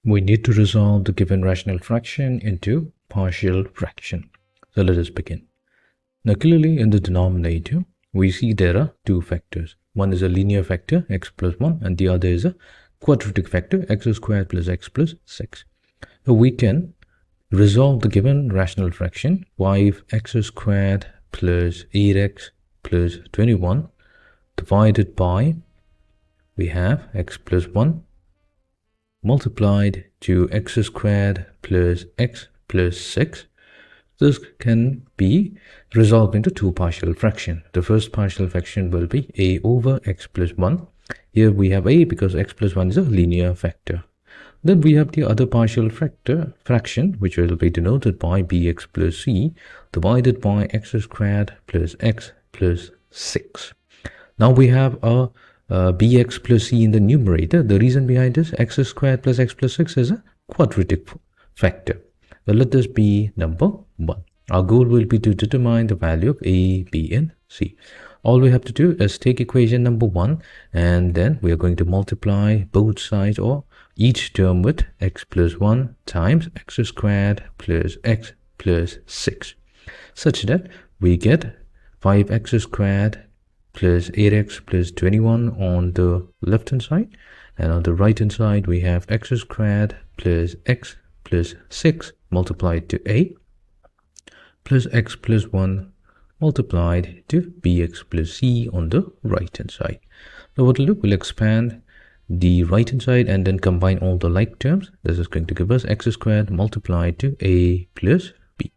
We need to resolve the given rational fraction into partial fraction. So let us begin. Now clearly in the denominator, we see there are two factors. One is a linear factor, x plus 1, and the other is a quadratic factor, x squared plus x plus 6. So we can resolve the given rational fraction 5x squared plus 8x plus 21 divided by, we have x plus 1 multiplied to x squared plus x plus 6. This can be resolved into two partial fractions. The first partial fraction will be a over x plus 1. Here we have a because x plus 1 is a linear factor. Then we have the other partial fraction, which will be denoted by bx plus c divided by x squared plus x plus 6. Now we have a bx plus c in the numerator. The reason behind this, x squared plus x plus 6 is a quadratic factor. So let this be number 1. Our goal will be to determine the value of a, b, and c. All we have to do is take equation number 1, and then we are going to multiply both sides or each term with x plus 1 times x squared plus x plus 6, such that we get 5x squared plus 8x plus 21 on the left hand side, and on the right hand side we have x squared plus x plus 6 multiplied to a plus x plus 1 multiplied to bx plus c on the right hand side. So what we'll do, we'll expand the right hand side and then combine all the like terms. This is going to give us x squared multiplied to a plus b,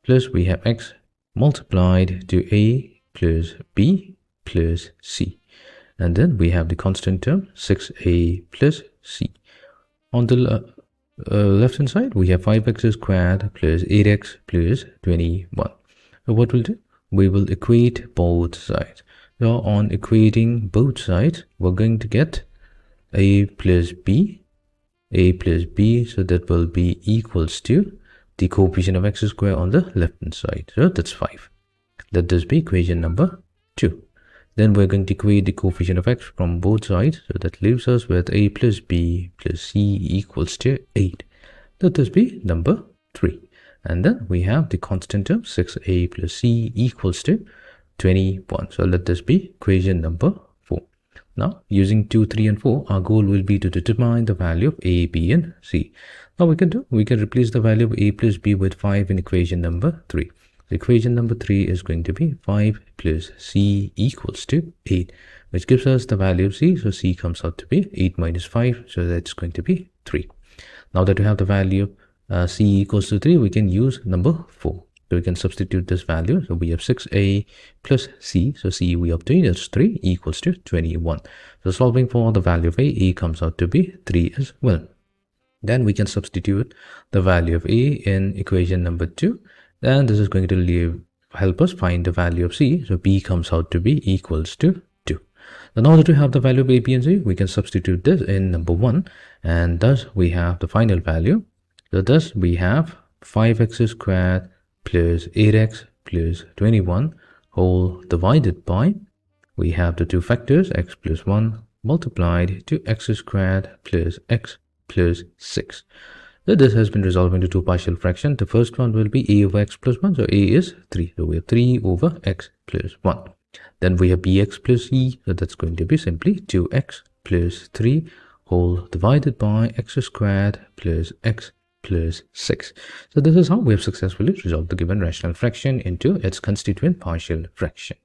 plus we have x multiplied to a plus b plus c, and then we have the constant term 6a plus c. On the left hand side we have 5x squared plus 8x plus 21. So what we'll do, we will equate both sides. So on equating both sides, we're going to get a plus b, so that will be equals to the coefficient of x squared on the left hand side. So that's 5. Let this be equation number 2. Then we're going to equate the coefficient of x from both sides. So that leaves us with a plus b plus c equals to 8. Let this be number 3. And then we have the constant term 6a plus c equals to 21. So let this be equation number 4. Now using 2, 3 and 4, our goal will be to determine the value of a, b and c. Now we can replace the value of a plus b with 5 in equation number 3. So equation number 3 is going to be 5 plus c equals to 8, which gives us the value of c. So c comes out to be 8 minus 5, so that's going to be 3. Now that we have the value of c equals to 3, we can use number 4. So we can substitute this value. So we have 6a plus c. So c we obtain is 3 equals to 21. So solving for the value of a comes out to be 3 as well. Then we can substitute the value of a in equation number 2. And this is going to help us find the value of c. So b comes out to be equals to 2. Now that we have the value of a, b and c, we can substitute this in number 1. And thus we have the final value. So thus we have 5x squared plus 8x plus 21 whole divided by, we have the two factors x plus 1 multiplied to x squared plus x plus 6. So this has been resolved into two partial fractions. The first one will be a over x plus 1. So a is 3. So we have 3 over x plus 1. Then we have bx plus c. So that's going to be simply 2x plus 3 whole divided by x squared plus x plus 6. So this is how we have successfully resolved the given rational fraction into its constituent partial fraction.